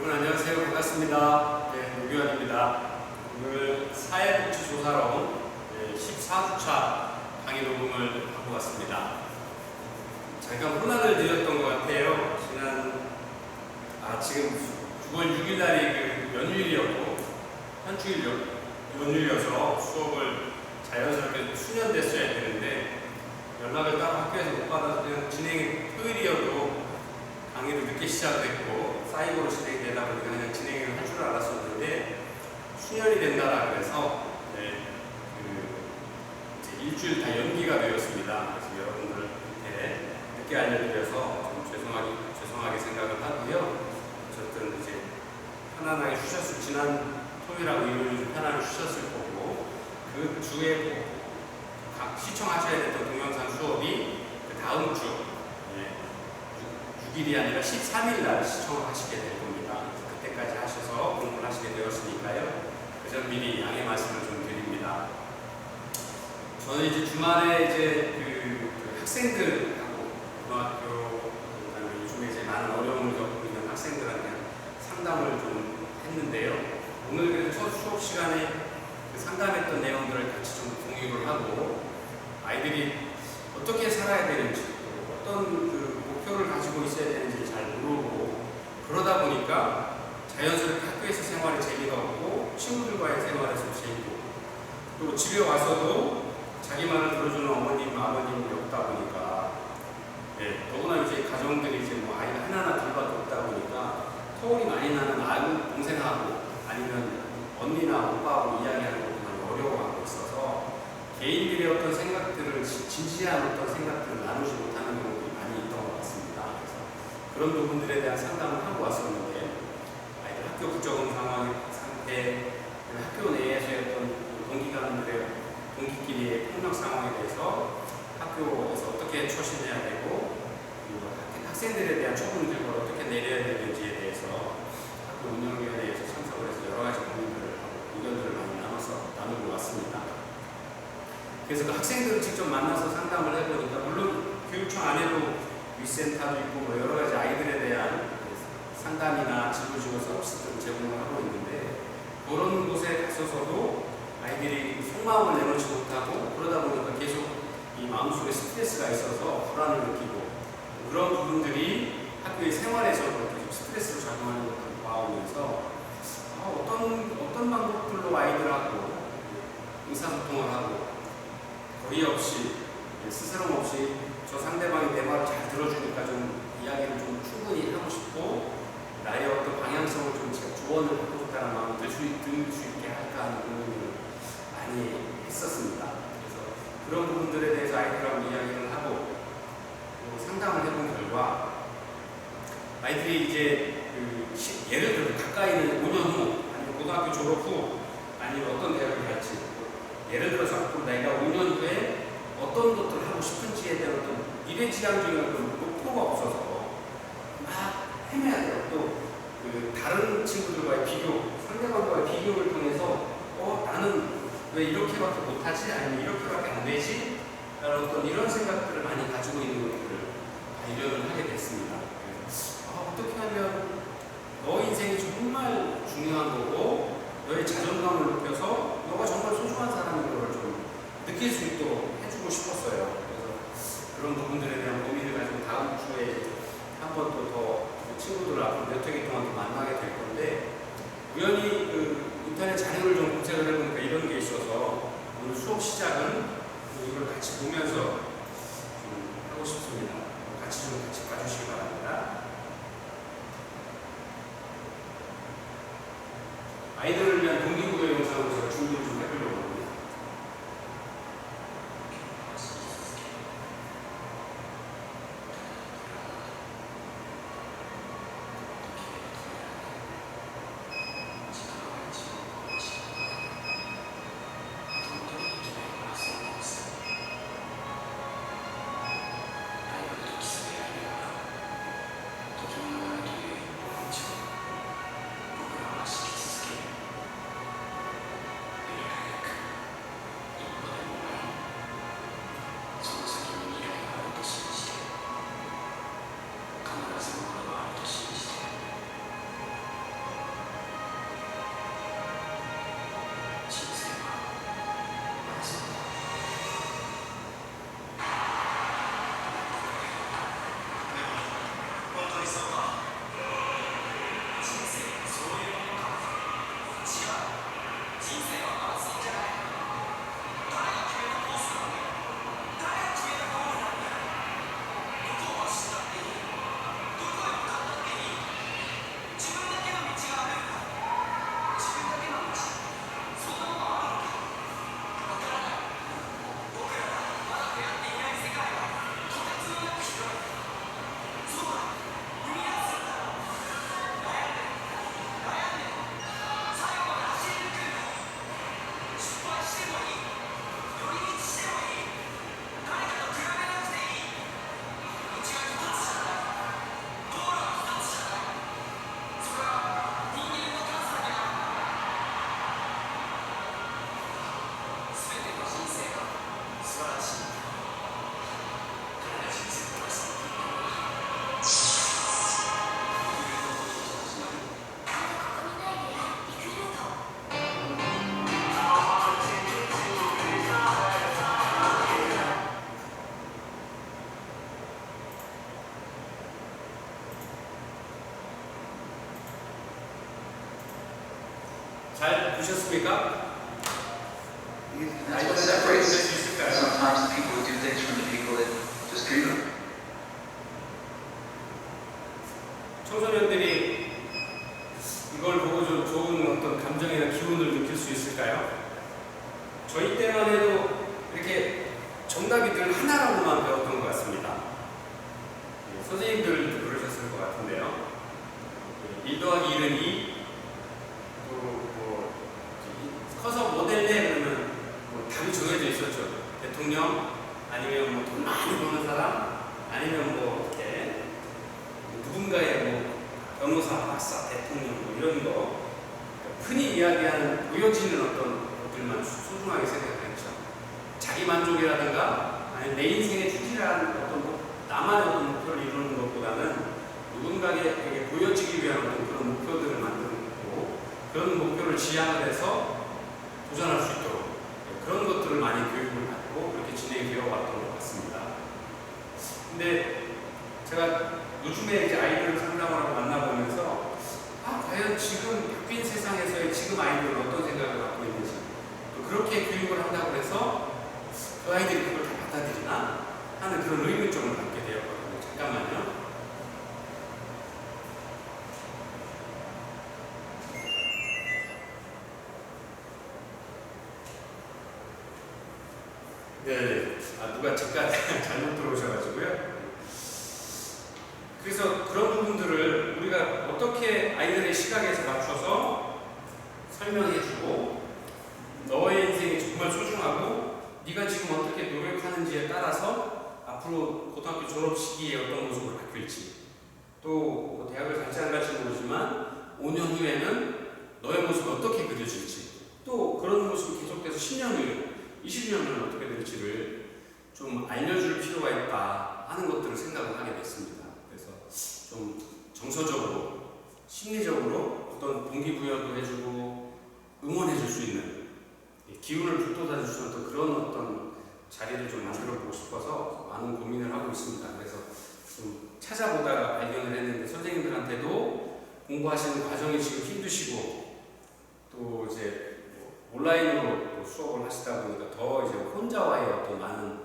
여러분 안녕하세요. 반갑습니다. 노규환입니다. 오늘 사회복지조사로 14주차 강의 녹음을 하고 왔습니다. 잠깐 혼란을 드렸던 것 같아요. 지금 9월 6일 날이 그 연휴일이었고 현주일 연휴여서 수업을 자연스럽게 수년됐어야 되는데 연락을 따로 학교에서 못 받아서 그냥 토요일이어도 강의를 늦게 시작됐고 사이버로 진행되다 보니까 그냥 진행을 할 줄 알았었는데 수년이 된다라 그래서 이제 일주일 다 연기가 되었습니다. 그래서 여러분들한테 늦게 알려드려서 좀 죄송하게 생각을 하고요. 어쨌든 이제 편안하게 지난 토요일하고 일요일 좀 편안하게 쉬셨을 거고 그 주에 시청하셔야 됐던 동영상 수업이 그 다음 주 6일이 아니라 13일 날 시청을 하시게 될 겁니다. 그때까지 하셔서 공부를 하시게 되었으니까요. 그 점 미리 양해 말씀을 좀 드립니다. 저는 이제 주말에 이제 그 학생들하고 고등학교 그다음에 요즘에 이제 많은 어려움을 겪고 있는 학생들한테 상담을 좀 했는데요. 오늘 그래도 첫 수업 시간에 그 상담했던 내용들을 같이 좀 공유를 하고 아이들이 어떻게 살아야 되는지 어떤 그 목표를 가지고 있어야 되는지 잘 모르고 그러다 보니까 자연스럽게 학교에서 생활에 재미가 없고 친구들과의 생활에서 재미고 또 집에 와서도 자기 말을 들어주는 어머님, 아버님이 없다 보니까 더구나 이제 가정들이 이제 뭐 아이가 하나나 둘밖에 없다 보니까 토론이 많이 나는 동생하고 아니면 언니나 오빠하고 이야기하는 것도 많이 어려워하고 있어서 개인들의 어떤 생각들을 진지한 어떤 생각들을 나누지 못하는 경우들이 많이 있던 것 같습니다. 그래서 그런 부분들에 대한 상담을 하고 왔었는데 아이들 학교 부적응 상태, 학교 내에서의 어떤 동기끼리의 폭력 상황에 대해서 학교에서 어떻게 처신해야 되고 그리고 학생들에 대한 처분들을 어떻게 내려야 되는지에 대해서 학교 운영위원회에서 참석을 해서 여러 가지 고민들을 하고 의견들을 많이 나누고 왔습니다. 그래서 그 학생들을 직접 만나서 상담을 해보니까 물론 교육청 안에도 위센터도 있고 뭐 여러 가지 아이들에 대한 상담이나 진로지원 서비스들을 제공을 하고 있는데 그런 곳에 갔어서도 아이들이 속마음을 내놓지 못하고 그러다 보니까 계속 이 마음속에 스트레스가 있어서 불안을 느끼고 그런 부분들이 학교의 생활에서 계속 스트레스로 작용하는 것을 봐오면서 어떤 방법들로 아이들하고 의사소통을 하고 거리 없이 스스럼 없이 저 상대방이 내 말을 잘 들어주니까 좀 이야기를 좀 충분히 하고 싶고 나의 어떤 방향성을 좀 조언을 받고 싶다는 마음을 들 수 있게 할까 하는 고민을 많이 했었습니다. 그래서 그런 부분들에 대해서 아이들하고 이야기를 하고 상담을 해본 결과 아이들이 이제 예를 들어 가까이는 5년 후 아니면 고등학교 졸업 후 아니면 어떤 대학을 갈지 예를 들어서 앞으로 내가 5년 후에 어떤 것들을 하고 싶은지에 대한 어떤 미래지향적인 어떤 목표가 없어서 막 헤매야 돼요. 또 다른 친구들과의 비교, 상대방과의 비교를 통해서 나는 왜 이렇게밖에 못하지? 아니면 이렇게밖에 안 되지? 라는 어떤 이런 생각들을 많이 가지고 있는 것들을 발견을 하게 됐습니다. 어떻게 하면 너 인생이 정말 중요한 거고 너의 자존감을 높여서 너가 정말 소중한 사람인 걸 좀 느낄 수 있도록 해주고 싶었어요. 그래서 그런 부분들에 대한 고민을 가지고 다음 주에 한 번 또 더 친구들을 앞으로 몇 회기 동안 또 만나게 될 건데 우연히 인터넷 자료를 좀 검색을 해보니까 이런 게 있어서 오늘 수업 시작은 이걸 같이 보면서 하고 싶습니다. 같이 봐주시기 바랍니다. 아이들을 위한 동기부여 영상으로 제가 준비를 좀 해보려고 합니다. 잘 보셨습니까? That's what separates sometimes the people who do things from the people that just do them. 청소년들이 이걸 보고 좀 좋은 어떤 감정이나 기운을 느낄 수 있을까요? 저희 때만 해도 이렇게 정답이 늘 하나라고만 배웠던 것 같습니다. 선생님들도 그러셨을 것 같은데요. 1 더하기 1은 2, 또 뭐 커서 뭐 될래? 그러면 뭐 답이 정해져 있었죠. 대통령, 아니면 뭐 돈 많이 버는 사람, 아니면 뭐 이렇게 누군가의 뭐 변호사, 박사, 대통령 뭐 이런 거 흔히 이야기하는 보여지는 어떤 것들만 소중하게 생각했죠. 자기 만족이라든가 아니면 내 인생에 충실한 어떤 나만의 어떤 목표를 이루는 것보다는 누군가에게 보여지기 위한 어떤 그런 목표들을 만들고 그런 목표를 지향을 해서 도전할 수 있도록 그런 것들을 많이 교육을 받고 그렇게 진행되어 왔던 것 같습니다. 근데 제가 요즘에 이제 아이들을 상담하고 만나보면서 과연 지금 바뀐 세상에서의 지금 아이들은 어떤 생각을 갖고 있는지 또 그렇게 교육을 한다고 해서 그 아이들이 그걸 다 받아들이나 하는 그런 의문점을 갖게 되었거든요. 잠깐만요. 네, 누가 잠깐 잘못 들어오셔가지고요. 그래서 그런 부분들을 우리가 어떻게 아이들의 시각에서 맞춰서 설명해주고 너의 인생이 정말 소중하고 네가 지금 어떻게 노력하는지에 따라서 앞으로 고등학교 졸업 시기에 어떤 모습으로 바뀔지 또 대학을 갈지 안 갈지 모르지만 5년 후에는 너의 모습이 어떻게 그려질지 또 그런 모습이 계속돼서 10년 후에 20년 후에는 어떻게 될지를 좀 알려줄 필요가 있다 하는 것들을 생각을 하게 됐습니다. 그래서 좀 정서적으로 심리적으로 어떤 동기부여도 해주고 응원해줄 수 있는 기운을 북돋아줄 수 있는 그런 어떤 자리를 좀 만들어 보고 싶어서 많은 고민을 하고 있습니다. 그래서 좀 찾아보다가 발견을 했는데 선생님들한테도 공부하시는 과정이 지금 힘드시고 또 이제 온라인으로 또 수업을 하시다 보니까 더 이제 혼자와의 어떤 많은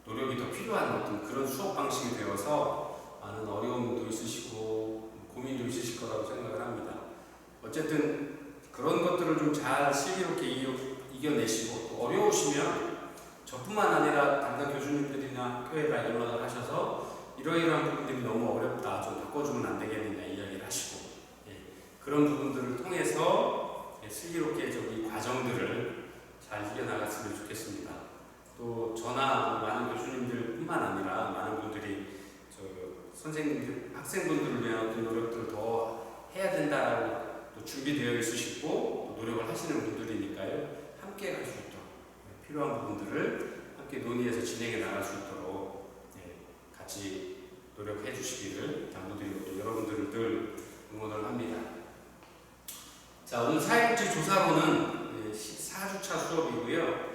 노력이 더 필요한 어떤 그런 수업 방식이 되어서 많은 어려움도 있으시고 고민도 있으실 거라고 생각을 합니다. 어쨌든 그런 것들을 좀 잘 슬기롭게 이겨내시고 또 어려우시면 저뿐만 아니라 담당 교수님들이나 학교에 연락을 하셔서 이러이러한 부분들이 너무 어렵다 좀 바꿔주면 안 되겠느냐 이야기를 하시고 그런 부분들을 통해서 슬기롭게 이 과정들을 잘 이겨나갔으면 좋겠습니다. 또 저나 많은 교수님들 뿐만 아니라 많은 분들이 선생님들, 학생분들을 위한 어떤 노력들을 더 해야 된다라고 또 준비되어 있으시고 또 노력을 하시는 분들이니까요. 함께 갈 수 있도록 필요한 부분들을 함께 논의해서 진행해 나갈 수 있도록 같이 노력해 주시기를 당부드리고 또 여러분들을 늘 응원을 합니다. 자, 오늘 사회복지 조사로는 4주차 수업이고요.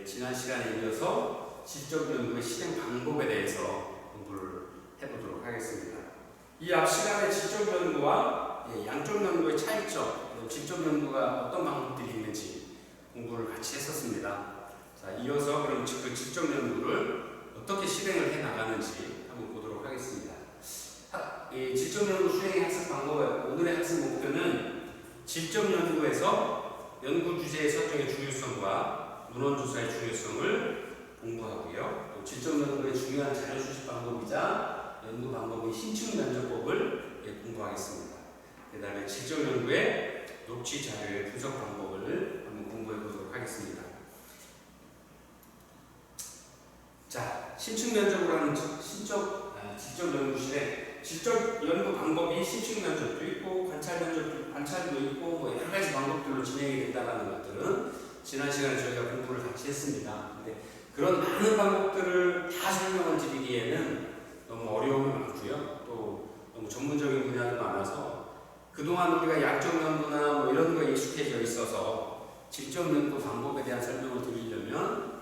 지난 시간에 이어서 질적 연구의 실행 방법에 대해서 공부를 해보도록 하겠습니다. 이 앞 시간에 질적 연구와 양적 연구의 차이점, 질적 연구가 어떤 방법들이 있는지 공부를 같이 했었습니다. 자, 이어서 그럼 그 질적 연구를 어떻게 실행을 해 나가는지 한번 보도록 하겠습니다. 이 질적 연구 수행의 학습 방법, 오늘의 학습 목표는 질적 연구에서 연구 주제의 설정의 중요성과 문헌 조사의 중요성을 공부하고요. 또 질적 연구의 중요한 자료 수집 방법이자 연구 방법의 신축 면접법을 공부하겠습니다. 그 다음에 질적 연구의 녹취 자료의 분석 방법을 한번 공부해 보도록 하겠습니다. 자, 신축 면접을 하는 질적 연구실에 질적 연구 방법이 신축 면접도 있고 관찰도 있고 뭐 여러 가지 방법들로 진행이 된다는 것들은 지난 시간에 저희가 공부를 같이 했습니다. 근데 그런 많은 방법들을 다 설명을 드리기에는 너무 어려움이 많고요. 또 너무 전문적인 분야도 많아서 그동안 우리가 약적 연구나 뭐 이런 거에 익숙해져 있어서 질적 연구 방법에 대한 설명을 드리려면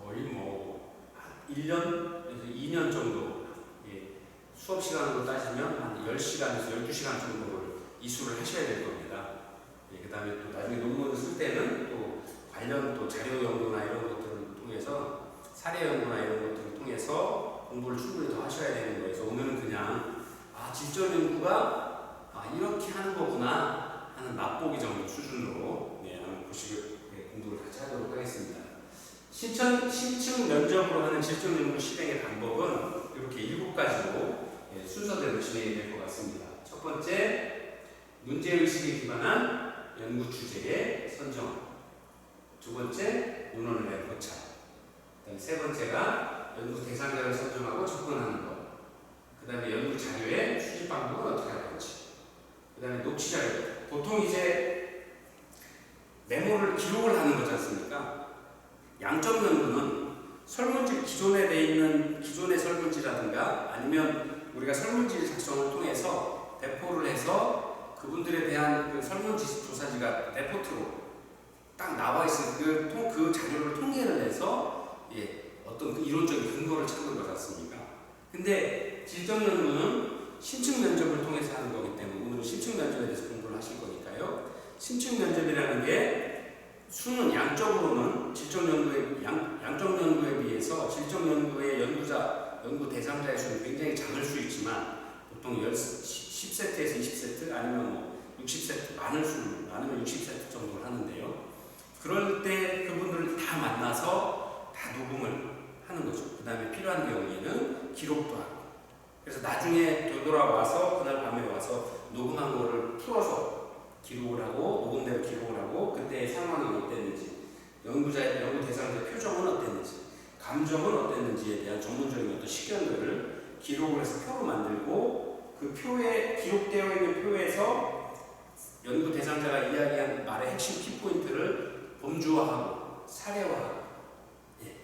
거의 뭐 1년에서 2년 정도 수업 시간으로 따지면 한 10시간에서 12시간 정도를 이수를 하셔야 될 겁니다. 그다음에 또 나중에 논문을 쓸 때는 또 관련 또 자료 연구나 이런 것들을 통해서 사례 연구나 이런 것들을 통해서 공부를 충분히 더 하셔야 되는 거예요. 그래서 오늘은 그냥 질적 연구가 이렇게 하는 거구나 하는 맛보기 정도 수준으로 한번 보시고 공부를 같이 하도록 하겠습니다. 심층 면접으로 하는 질적 연구 실행의 방법은 이렇게 7가지로 순서대로 진행이 될 것 같습니다. 첫 번째, 문제의식에 기반한 연구 주제의 선정. 두 번째, 논문을 위한 고찰. 세 번째가 연구 대상자를 선정하고 접근하는 것. 그 다음에 연구 자료의 수집 방법은 어떻게 할 건지. 그 다음에 녹취 자료. 보통 이제 메모를 기록을 하는 거지 않습니까? 양적 연구는 설문지 기존에 돼 있는 기존의 설문지라든가 아니면 우리가 설문지 작성을 통해서 배포를 해서 그분들에 대한 그 설문지 조사지가 레포트로 딱 나와 있을 그 자료를 통계를 내서 어떤 그 이론적인 근거를 찾는 것 같습니다. 근데 질적 연구는 심층 면접을 통해서 하는 거기 때문에 오늘은 심층 면접에 대해서 공부를 하실 거니까요. 심층 면접이라는 게 수는 양적으로는 질적 연구에 양적 연구에 비해서 질적 연구의 연구 대상자의 수는 굉장히 작을 수 있지만 보통 10세트에서 20세트 아니면 60세트 많으면 60세트 정도를 하는데요. 그럴 때 그분들을 다 만나서 다 녹음을 하는 거죠. 그 다음에 필요한 경우에는 기록도 하고. 그래서 나중에 되돌아와서 그날 밤에 와서 녹음한 거를 풀어서 기록을 하고 녹음대로 기록을 하고 그때의 상황이 어땠는지 연구 대상자의 표정은 어땠는지 감정은 어땠는지에 대한 전문적인 어떤 시견들을 기록을 해서 표로 만들고 그 표에 기록되어 있는 표에서 연구 대상자가 이야기한 말의 핵심 키포인트를 범주화하고 사례화하고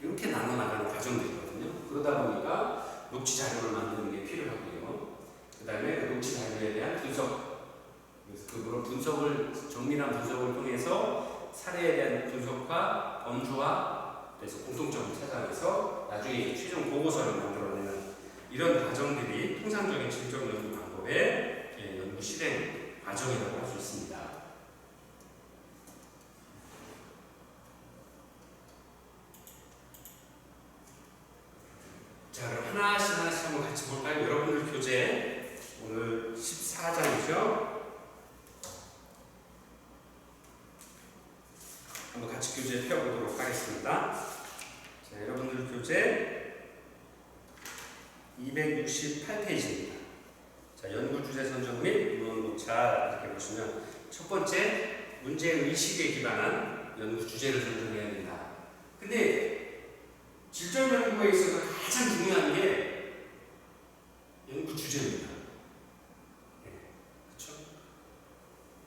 이렇게 나눠 나가는 과정들이거든요. 그러다 보니까 녹취 자료를 만드는 게 필요하고요. 그 다음에 그 녹취 자료에 대한 분석, 그런 분석을 정밀한 분석을 통해서 사례에 대한 분석과 범주화, 그래서 공통점을 찾아내서 나중에 최종 보고서를 만들어내는 이런 과정들이 통상적인 질적 연구 방법의 연구 실행 과정이라고 할 수 있습니다. 자, 그럼 하나씩 한번 같이 볼까요? 여러분들 교재 오늘 14장이죠? 한번 같이 교재 펴보도록 하겠습니다. 자, 여러분들 교재 268페이지입니다. 자, 연구 주제 선정 및 논문 고찰 이렇게 보시면 첫 번째, 문제의식에 기반한 연구 주제를 선정해야 된다. 근데 질적 연구에 있어서 가장 중요한 게 연구 주제입니다. 그렇죠?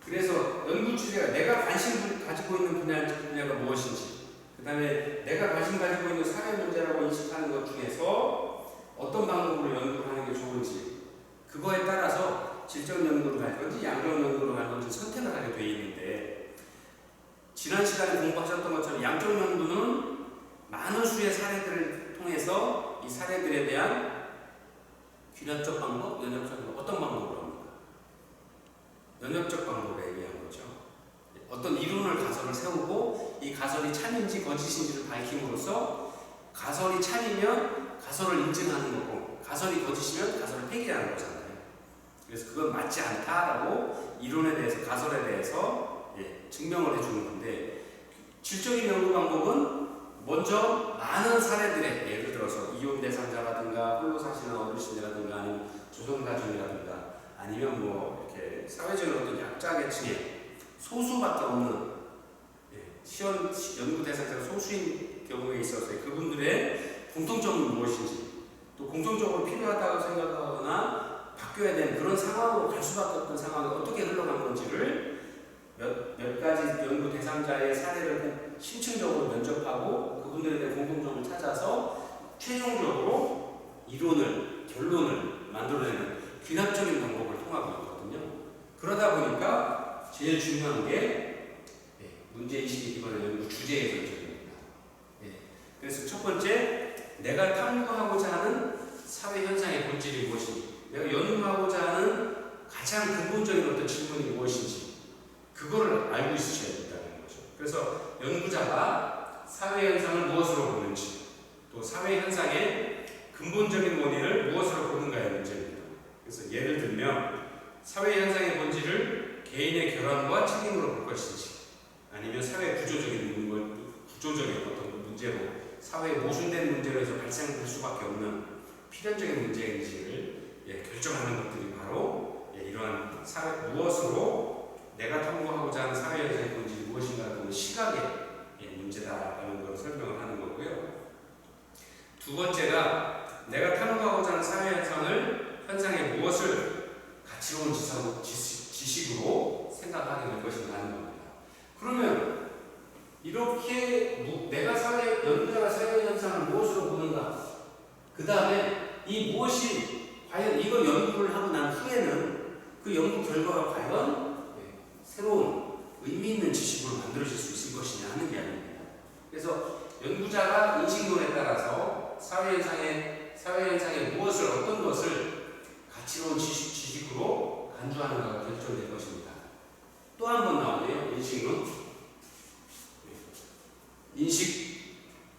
그래서 연구 주제가 내가 관심 가지고 있는 분야가 무엇인지, 그 다음에 내가 관심 가지고 있는 사회 문제라고 인식하는 것 중에서 어떤 방법으로 연구를 하는 게 좋은지, 그거에 따라서 질적 연구를 갈 건지 양적 연구를 갈 건지 선택을 하게 돼 있는데, 지난 시간에 공부하셨던 것처럼 양적 연구는 많은 수의 사례들을 통해서 이 사례들에 대한 귀납적 방법, 연역적 방법, 어떤 방법으로 합니까? 연역적 방법에 의한 거죠. 어떤 이론을 가설을 세우고 이 가설이 참인지 거짓인지를 밝힘으로써 가설이 참이면 가설을 인증하는 거고 가설이 거짓이면 가설을 폐기하는 거잖아요. 그래서 그건 맞지 않다라고 이론에 대해서 가설에 대해서 증명을 해주는 건데 질적인 연구 방법은 먼저 많은 사례들의 예를 들어서 이혼 대상자라든가 홀로사시는 어르신이라든가 아니면 조선가족이라든가 아니면 뭐 이렇게 사회적인 어떤 약자계층의 소수밖에 없는 연구 대상자가 소수인 경우에 있어서 그분들의 공통점은 무엇인지 또 공통적으로 필요하다고 생각하거나 바뀌어야 되는 그런 상황으로 갈 수밖에 없던 상황이 어떻게 흘러간 건지를 몇 가지 연구 대상자의 사례를 심층적으로 면접하고 그분들에 대한 공통점을 찾아서 최종적으로 결론을 만들어내는 귀납적인 방법을 통하고 있거든요. 그러다 보니까 제일 중요한 게 문제의식에 기반한 연구 주제의 선정입니다. 그래서 첫 번째, 내가 탐구하고자 하는 사회 현상의 본질이 무엇인지, 내가 연구하고자 하는 가장 근본적인 어떤 질문이 무엇인지, 그거를 알고 있으셔야 된다는 거죠. 그래서 연구자가 사회 현상을 무엇으로 보는지, 또 사회 현상의 근본적인 원인을 무엇으로 보는가의 문제입니다. 그래서 예를 들면 사회 현상의 본질을 개인의 결함과 책임으로 볼 것인지, 아니면 사회 구조적인 어떤 문제로, 사회에 모순된 문제로 해서 발생할 수밖에 없는 필연적인 문제인지를 결정하는 것들이 바로 이러한 무엇으로 내가 탐구하고자 하는 사회 현상의 본질이 무엇인가를 보는 시각의 문제다라는 걸 설명을 하는 거고요. 두 번째가 내가 탐구하고자 하는 사회 현상의 무엇을 가치로운 지식으로 생각하게 될 것인가 하는 겁니다. 그러면 이렇게 연구자가 사회 현상을 무엇으로 보는가, 그 다음에 이 무엇이 과연 이거 연구를 하고 난 후에는 그 연구 결과가 과연 새로운 의미 있는 지식으로 만들어질 수 있을 것이냐 하는 이야기입니다. 그래서 연구자가 인식론에 따라서 사회 현상의 어떤 것을 가치로운 지식으로 간주하는가가 결정될 것입니다. 또 한 번 나오네요. 인식론.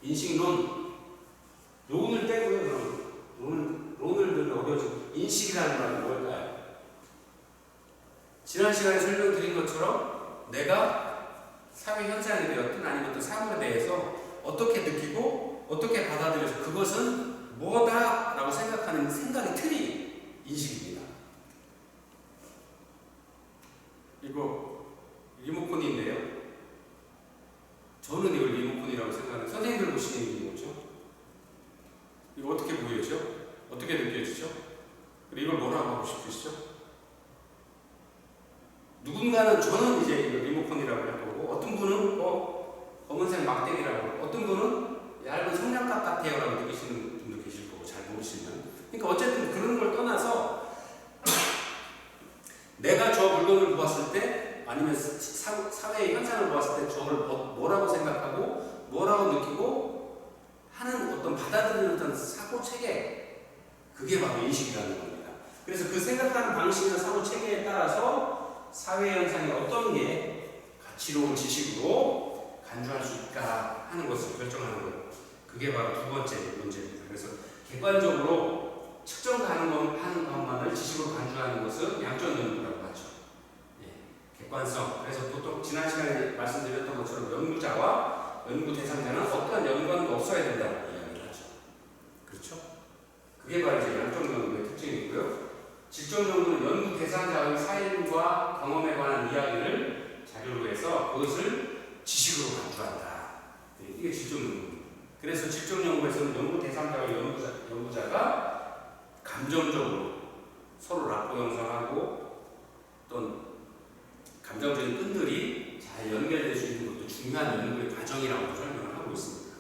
인식론. 론을 빼고요. 론을 들면 어려워지고, 인식이라는 말은 뭘까요? 지난 시간에 설명드린 것처럼 내가 사회 현상에 되었든 아니면 어떤 사물에 대해서 어떻게 느끼고 어떻게 받아들여서 그것은 뭐다라고 생각하는 생각의 틀이 인식입니다. 이거 리모컨인데요. 저는 이걸 리모컨이라고 생각하는, 선생님들 보시는 거죠. 이거 어떻게 보여죠? 어떻게 느껴지죠? 그리고 이걸 뭐라고 하고 싶으시죠? 누군가는, 저는 이제 이거 리모컨이라고 할 거고, 어떤 분은 검은색 막대기라고 하고, 어떤 분은 얇은 성냥갑 같아요라고 느끼시는 분도 계실 거고, 잘 모르시면. 그러니까 어쨌든 그런 걸 떠나서 내가 저 물건을 보았을 때, 아니면 사회의 현상을 보았을 때 저걸 뭐라고 생각하고 뭐라고 느끼고 하는 어떤 받아들이는 어떤 사고 체계, 그게 바로 인식이라는 겁니다. 그래서 그 생각하는 방식이나 사고 체계에 따라서 사회 현상이 어떤 게 가치로운 지식으로 간주할 수 있다 하는 것을 결정하는 것, 그게 바로 두 번째 문제입니다. 그래서 객관적으로 측정 가능한 것만을 지식으로 간주하는 것은 양적 연구라고 하죠. 객관성. 그래서 보통 지난 시간에 말씀드렸던 것처럼 연구자와 연구 대상자는 어떠한 연관도 없어야 된다고 이야기를 하죠. 그렇죠? 그게 바로 이제 양적 연구의 특징이고요. 질적 연구는 연구 대상자의 사인과 경험에 관한 이야기를 자료로 해서 그것을 지식으로 간주한다. 이게 질적 연구입니다. 그래서 질적 연구에서는 연구 대상자와 연구자가 감정적으로 서로 납고 형성하고 어떤 감정적인 끈들이 잘 연결될 수 있는 것도 중요한 연구의 과정이라고 설명을 하고 있습니다.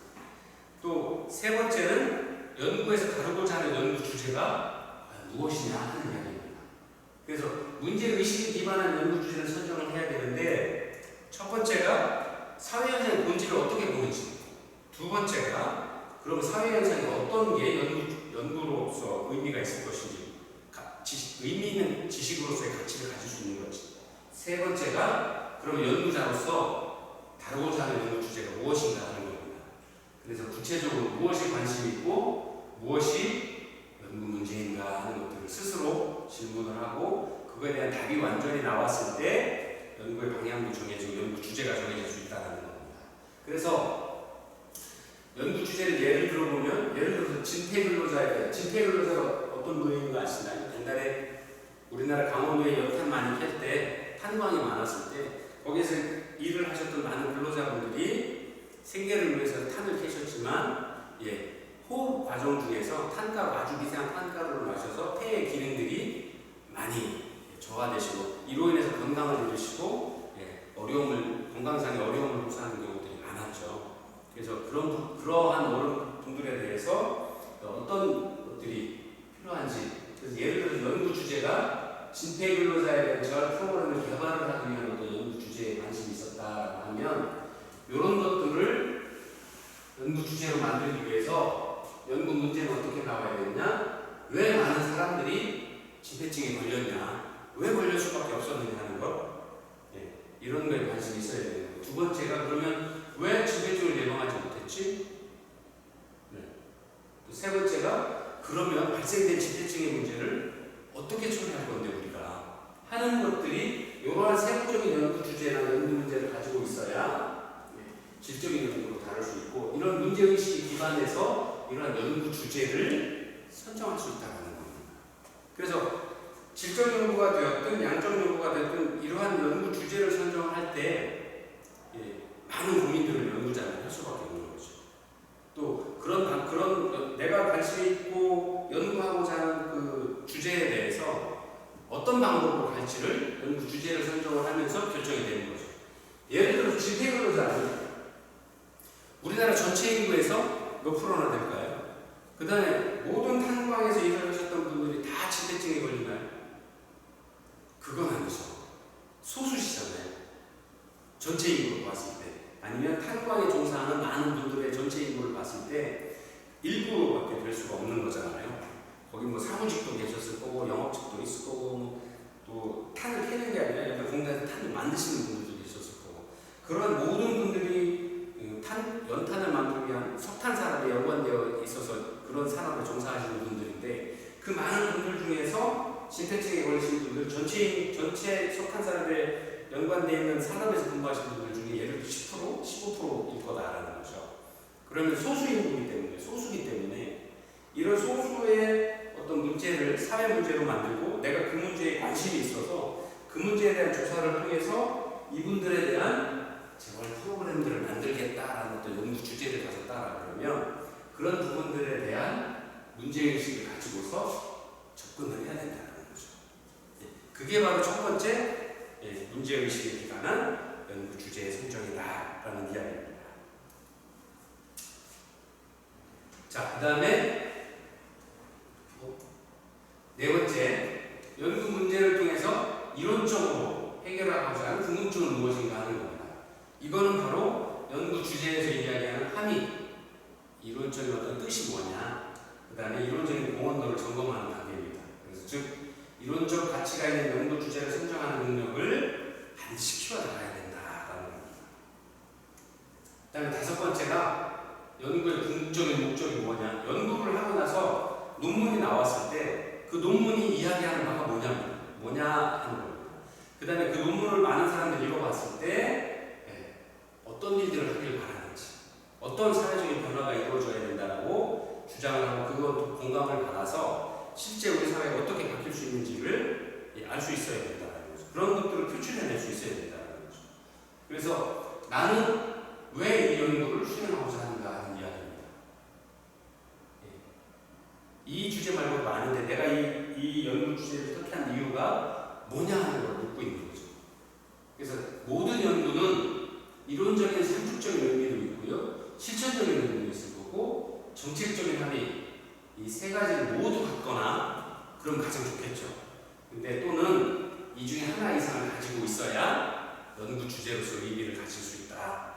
또 세 번째는 연구에서 다루고자 하는 연구 주제가 무엇이냐 하는 이야기입니다. 그래서 문제의식에 기반한 연구 주제를 선정을 해야 되는데, 첫 번째가 사회현상의 본질을 어떻게 보는지, 두 번째가 그럼 사회현상이 어떤 게 연구로서 의미가 있을 것인지, 의미 있는 지식으로서의 가치를 가질 수 있는 건지, 세 번째가 그럼 연구자로서 다루고자 하는 연구 주제가 무엇인가 하는 겁니다. 그래서 구체적으로 무엇이 관심이 있고 무엇이 연구 문제인가 하는 것들을 스스로 질문을 하고, 그거에 대한 답이 완전히 나왔을 때 연구의 방향도 정해지고 연구 주제가 정해질 수 있다는 겁니다. 그래서 연구 주제를 예를 들어서 진폐근로자가 어떤 노예인 거 아시나요? 옛날에 우리나라 강원도에 여탄 많이 캘 때, 탄광이 많았을 때 거기에서 일을 하셨던 많은 근로자분들이 생계를 위해서 탄을 캐셨지만, 호흡 과정 중에서 아주 미세한 탄가루를 마셔서 폐의 기능들이 많이 저하되시고, 이로 인해서 건강을 잃으시고 건강상의 어려움을 호소하는 경우들이 많았죠. 그래서 그러한 분들에 대해서 어떤 것들이 필요한지, 그래서 예를 들어서 연구 주제가 진폐근로자에 대한 재활 프로그램을 개발을 하기 위한 어떤 연구 주제에 관심이 있었다라고 하면, 이런 것들을 연구 주제로 만들기 위해서 연구 문제는 어떻게 나와야 되느냐, 왜 많은 사람들이 진폐증에 걸렸냐, 왜 걸릴 수밖에 없었느냐 하는 것, 이런 거에 관심이 있어야 되는 거예요. 두 번째가 그러면 왜 지배적으로 예방하지 못했지? 네. 또 세 번째가 그러면 발생된 지배층의 문제를 어떻게 처리할 건데 우리가 하는 것들이 이러한 세부적인 연구 주제나 연구 문제를 가지고 있어야 질적인 연구로 다룰 수 있고 이런 문제의식이 기반해서 이러한 연구 주제를 선정할 수 있다는 겁니다. 그래서 질적 연구가 되었든 양적 연구가 되었든 이러한 연구 주제를 선정할 때 많은 고민들을 연구자는 할 수밖에 없는 거죠. 또 그런 내가 관심 있고 연구하고자 하는 그 주제에 대해서 어떤 방법으로 갈지를 연구 주제를 선정을 하면서 결정이 되는 거죠. 예를 들어서 질병의료자는 우리나라 전체 인구에서 몇 프로나 될까요? 그 다음에 모든 탄광에서 일을 하셨던 분들이 다 지배증에 걸리나요? 그건 아니죠. 소수시잖아요. 전체 인구를 봤을 때. 아니면 탄광에 종사하는 많은 분들의 전체 인구를 봤을 때 일부밖에 될 수가 없는 거잖아요. 거기 뭐 사무직도 계셨을 거고 영업직도 있을 거고 또 탄을 캐는 게 아니라 일단 공장에서 탄을 만드시는 분들도 계셨을 거고 그런 모든 분들이 연탄을 만들기 위한 석탄 산업에 연관되어 있어서 그런 산업에 종사하시는 분들인데 그 많은 분들 중에서 신태증에 걸리신 분들 전체 석탄 산업에 연관되어 있는 산업에서 근무하시는 분들 중에 예를 들어 10%, 15%일 거다라는 거죠. 그러면 소수기 때문에 이런 소수의 어떤 문제를 사회 문제로 만들고 내가 그 문제에 관심이 있어서 그 문제에 대한 조사를 통해서 이분들에 대한 재활 프로그램들을 만들겠다라는 어떤 연구 주제를 가졌다라 그러면 그런 부분들에 대한 문제의식을 가지고서 접근을 해야 된다는 거죠. 그게 바로 첫 번째 문제의식에 기반한 연구 주제의 선정이다라는 이야기입니다. 자, 그 다음에 네 번째, 연구 문제를 통해서 이론적으로 해결하고자 하는 궁금증은 무엇인가 하는 겁니다. 이거는 바로 연구 주제에서 이야기하는 함의, 이론적인 어떤 뜻이 뭐냐, 그 다음에 이론적인 공헌도를 점검하는 단계입니다. 그래서 즉, 이론적 가치가 있는 연구 주제를 선정하는 능력을 반드시 키워나가야 된다라는 겁니다. 그 다음에 다섯 번째가 연구의 궁극적인 목적이 뭐냐, 연구를 하고 나서 논문이 나왔을 때 그 논문이 이야기하는 바가 뭐냐 하는 겁니다. 그 다음에 그 논문을 많은 사람들이 읽어봤을 때 어떤 일들을 하길 바라는지, 어떤 사회적인 변화가 이루어져야 된다라고 주장을 하고 그것도 공감을 받아서 실제 우리 사회가 어떻게 바뀔 수 있는지를 알 수 있어야 된다는 거죠. 그런 것들을 표출해낼 수 있어야 된다는 거죠. 그래서 나는 왜 이 연구를 수행하고자 하는가 하는 이야기입니다. 이 주제 말고도 많은데 내가 이 연구 주제를 택한 이유가 뭐냐 하는 걸 묻고 있는 거죠. 그래서 모든 연구는 이론적인 상식적인 의미도 있고요, 실천적인 의미도 있을 거고, 정책적인 함의 이 세 가지를 모두 갖거나 그럼 가장 좋겠죠. 근데 또는 이 중에 하나 이상을 가지고 있어야 연구 주제로서 의미를 가질 수 있다.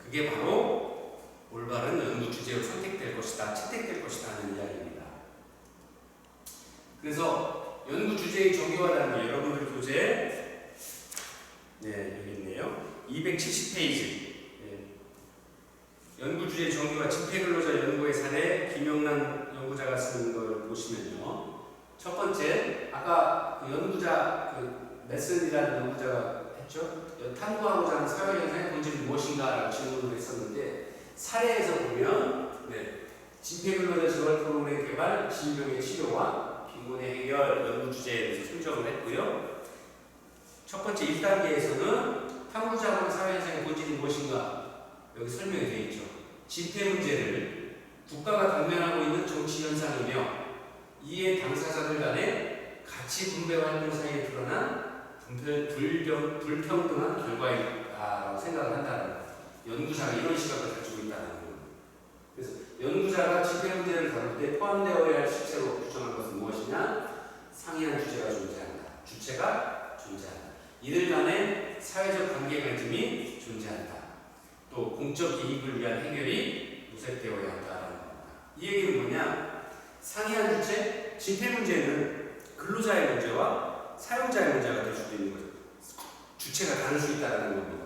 그게 바로 올바른 연구 주제로 선택될 것이다, 채택될 것이다 하는 이야기입니다. 그래서 연구 주제의 정의화라는 게 여러분들 교재에 여기 있네요. 270페이지. 연구 주제 정의화 집회근로자 연구의 사례 김영란 연구자가 쓰는 걸 보시면요. 첫 번째, 아까 그 연구자 메슨이라는 연구자가 했죠. 탐구하고자 하는 사회 현상의 본질이 무엇인가라고 질문을 했었는데 사례에서 보면 집회근로자 재활 프로그램 개발, 질병의 치료와 빈곤의 해결 연구 주제에 대해서 선정을 했고요. 첫 번째 1단계에서는 탐구자하고는 사회 현상의 본질이 무엇인가 여기 설명이 되어 있죠. 집회 문제를 국가가 당면하고 있는 정치 현상이며 이에 당사자들 간의 가치 분배 활동 사이에 드러난 불평등한 결과이다라고 생각을 한다는 거예요. 연구자가 이런 시각을 가지고 있다는 거예요. 그래서 연구자가 집회 문제를 다룰 때 포함되어야 할 실체로 규정한 것은 무엇이냐? 상이한 주제가 존재한다. 주체가 존재한다. 이들 간의 사회적 관계 갈등이 존재한다. 또 공적 이익을 위한 해결이 모색되어야 한다는 겁니다. 이 얘기는 뭐냐? 상이한 주체, 집회 문제는 근로자의 문제와 사용자의 문제가 될 수도 있는 거죠. 주체가 다를 수 있다는 겁니다.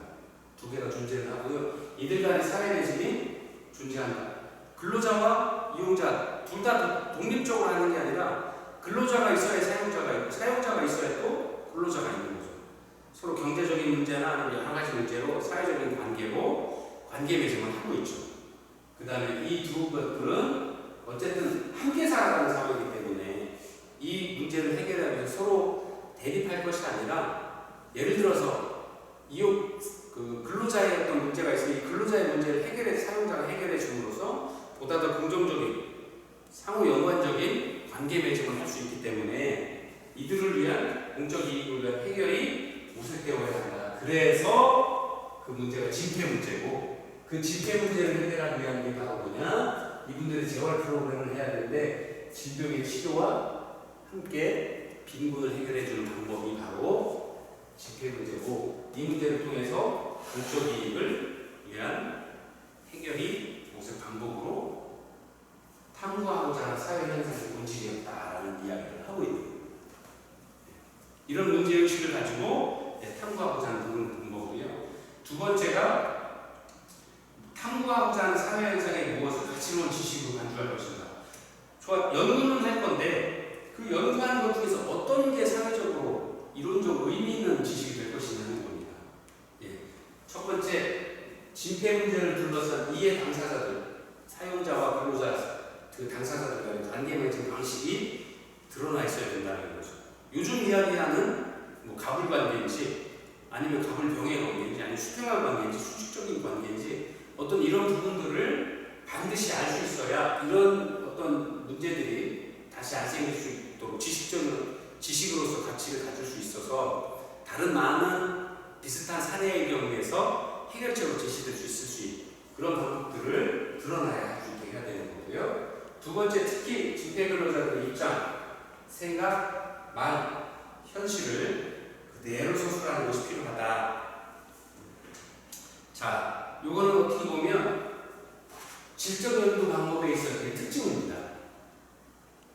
두 개가 존재를 하고요. 이들 간의 사회 매짐이 존재한다. 근로자와 이용자 둘 다 독립적으로 하는 게 아니라 근로자가 있어야 사용자가 있고 사용자가 있어야 또 근로자가 있는 거죠. 서로 경제적인 문제나 아니면 여러 가지 문제로 사회적인 관계로 관계 매짐을 하고 있죠. 그 다음에 이 두 것들은 어쨌든 함께 살아가는 사회이기 때문에 이 문제를 해결하기 위해서 서로 대립할 것이 아니라 예를 들어서 근로자의 어떤 문제가 있으니 근로자의 문제를 사용자가 해결해 줌으로써 보다 더 긍정적인 상호 연관적인 관계 매짐을 할 수 있기 때문에 이들을 위한 공적 이익을 위한 해결이 모색되어야 한다. 그래서 그 문제가 집회 문제고 그 집회 문제를 해결하기 위한 게 바로 뭐냐? 이분들의 재활 프로그램을 해야 되는데 질병의 치료와 함께 빈곤을 해결해 주는 방법이 바로 집회 문제고 이 문제를 통해서 공적 이익을 위한 해결이 모색 방법으로 탐구하고자 하는 사회 현상의 본질이었다라는 이야기를 하고 있는 거예요. 이런 문제의식을 가지고 탐구하고자 하는 방법이고요. 두 번째가 탐구하고자 하는 사회 현상의 무엇을 가치로운 지식으로 간주할 것인가. 연구는 할 건데 그 연구하는 것 중에서 어떤 게 사회적으로 이론적 의미 있는 지식이 될 것이냐 하는 겁니다. 첫 번째, 집회 문제를 둘러싼 이해 당사자들, 사용자와 근로자 그 당사자들 간의 관계 맺은 방식이 드러나 있어야 된다는 거죠. 요즘 이야기하는 갑을 관계인지 아니면 갑을 병의 관계인지 아니면 수평한 관계인지 수직적인 관계인지 어떤 이런 부분들을 반드시 알 수 있어야 이런 어떤 문제들이 다시 안 생길 수 있도록 지식으로서 가치를 가질 수 있어서 다른 많은 비슷한 사례의 경우에서 해결책으로 제시될 수 있을 수 있는 그런 방법들을 드러나야 할 수 있게 해야 되는 거고요. 두 번째, 특히 집회 근로자들의 입장, 생각, 말, 현실을 그대로 서술하는 것이 필요하다. 자, 요거는 어떻게 보면 질적 연구 방법에 있어서의 특징입니다.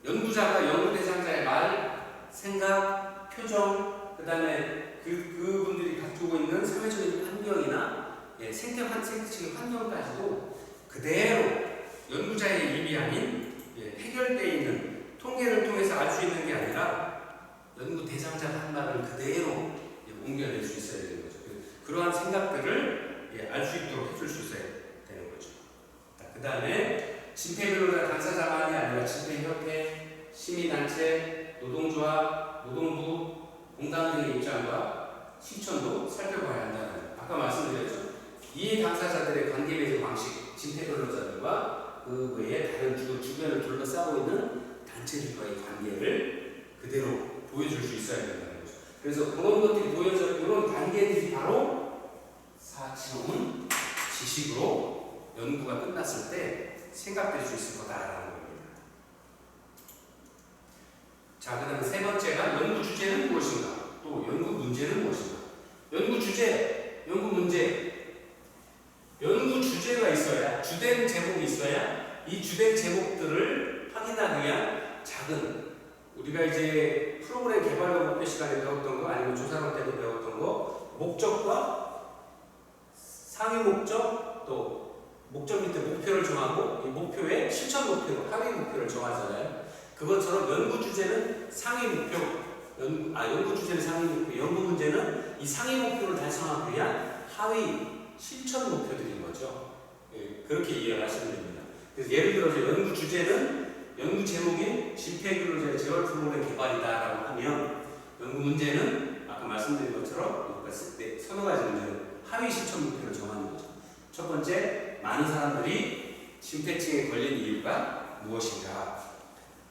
연구자가 연구 대상자의 말, 생각, 표정, 그 다음에 그분들이 가지고 있는 사회적인 환경이나 생태적인 환경까지도 그대로 연구자의 입이 아닌 해결되어 있는 통계를 통해서 알 수 있는 게 아니라 연구 대상자가 한 말을 그대로 옮겨낼 수 있어야 되는 거죠. 그러한 생각들을 알 수 있도록 해줄 수 있어야 되는 거죠. 그 다음에 집회 근로자 당사자만이 아니라 집회협회, 시민단체, 노동조합, 노동부, 공당 등의 입장과 실천도 살펴봐야 한다는 아까 말씀드렸죠. 이해 당사자들의 관계 맺은 방식, 집회 근로자들과 그 외에 다른 주변을 둘러싸고 있는 단체들과의 관계를 그대로 보여줄 수 있어야 된다는 거죠. 그래서 그런 것들이 보여져 이런 관계들이 바로 사치로운 지식으로 연구가 끝났을 때 생각될 수 있을 거다라는 겁니다. 자, 그 다음에 세 번째가 연구 주제는 무엇인가? 또 연구 문제는 무엇인가? 연구 주제, 연구 문제, 연구 주제가 있어야, 주된 제목이 있어야 이 주된 제목들을 확인하기 위한 작은, 우리가 이제 프로그램 개발과 목표 시간에 배웠던 거 아니면 조사론 때도 배웠던 거, 목적과 상위 목적, 또 목적 밑에 목표를 정하고 이 목표에 실천 목표로 하위 목표를 정하잖아요. 그것처럼 연구 주제는 상위 목표, 연구 주제는 상위 목표, 연구 문제는 이 상위 목표를 달성하기 위한 하위 실천 목표들인 거죠. 그렇게 이해를 하시면 됩니다. 그래서 예를 들어서 연구 주제는 연구 제목인 집회 근로자의 재활 프로그램 개발이다라고 하면 연구 문제는 아까 말씀드린 것처럼 서너 가지 문제는 하위 실천 목표를 정하는 거죠. 첫 번째, 많은 사람들이 심폐증에 걸린 이유가 무엇인가?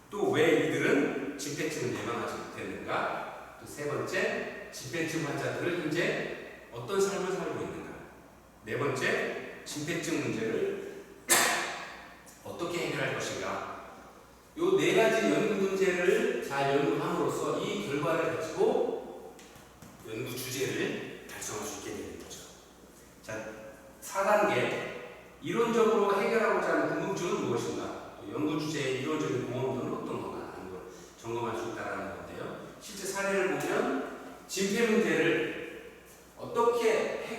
또 왜 이들은 심폐증을 예방하지 못했는가? 또 세 번째, 심폐증 환자들은 현재 어떤 삶을 살고 있는가? 네 번째, 심폐증 문제를 어떻게 해결할 것인가? 요 네 가지 연구 문제를 잘 연구함으로써 이 결과를 가지고 연구 주제를 달성할 수 있게 되는 거죠. 자, 4단계 이론적으로 해결하고자 하는 궁금증은 무엇인가? 연구 주제의 이론적인 공헌도는 어떤 건가 하는 걸 점검할 수 있다는 건데요. 실제 사례를 보면 집회 문제를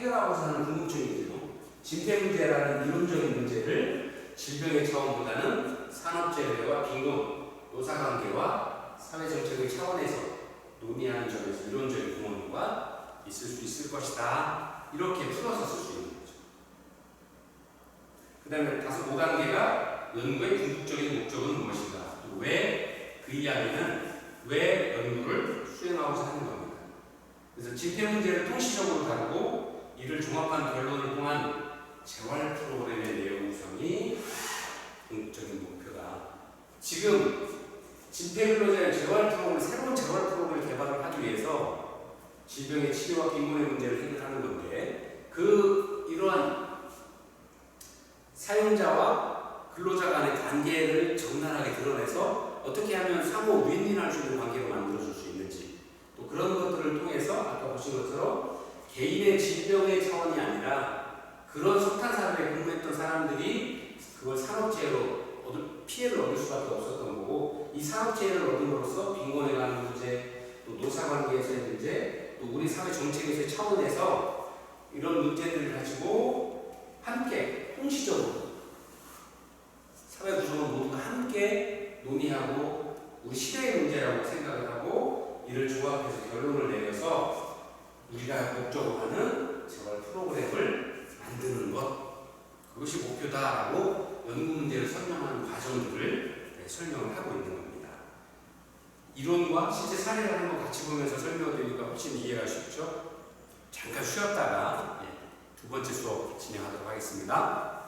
해결하고자 하는 궁극적인 문제로 진퇴 문제라는 이론적인 문제를 질병의 차원보다는 산업재해와 빈곤, 노사관계와 사회정책의 차원에서 논의하는 점에서 이론적인 구멍과 있을 수 있을 것이다. 이렇게 풀어서 쓸 수 있는 거죠. 그 다음에 5단계가 연구의 궁극적인 목적은 무엇인가? 왜 그 이야기는 왜 연구를 수행하고자 하는 겁니다. 그래서 집회 문제를 통시적으로 다루고 이를 종합한 결론을 통한 재활 프로그램의 내용 구성이 궁극적인 목표다. 지금 집회 근로자의 재활 프로그램, 새로운 재활 프로그램을 개발을 하기 위해서 질병의 치료와 빈곤의 문제를 해결하는 건데 이러한 사용자와 근로자 간의 관계를 적나라하게 드러내서 어떻게 하면 상호 윈윈할 수 있는 관계로 만들어줄 수 있는지 또 그런 것들을 통해서 아까 보신 것처럼 개인의 질병의 차원이 아니라 그런 석탄사업에 근무했던 사람들이 그걸 산업재해로 피해를 얻을 수밖에 없었던 거고 이 산업재해를 얻음으로써 빈곤에 관한 문제 또 노사관계에서의 문제 또 우리 사회 정책에서의 차원에서 이런 문제들을 가지고 함께 통시적으로 사회 구성원 모두가 함께 논의하고 우리 시대의 문제라고 생각을 하고 이를 조합해서 결론을 내려서 우리가 목적으로 하는 재활 프로그램을 만드는 것 그것이 목표다라고 연구 문제를 설명하는 과정들을 설명을 하고 있는 겁니다. 이론과 실제 사례를 한번 같이 보면서 설명을 드리니까 훨씬 이해가 쉽죠? 잠깐 쉬었다가 두 번째 수업 진행하도록 하겠습니다.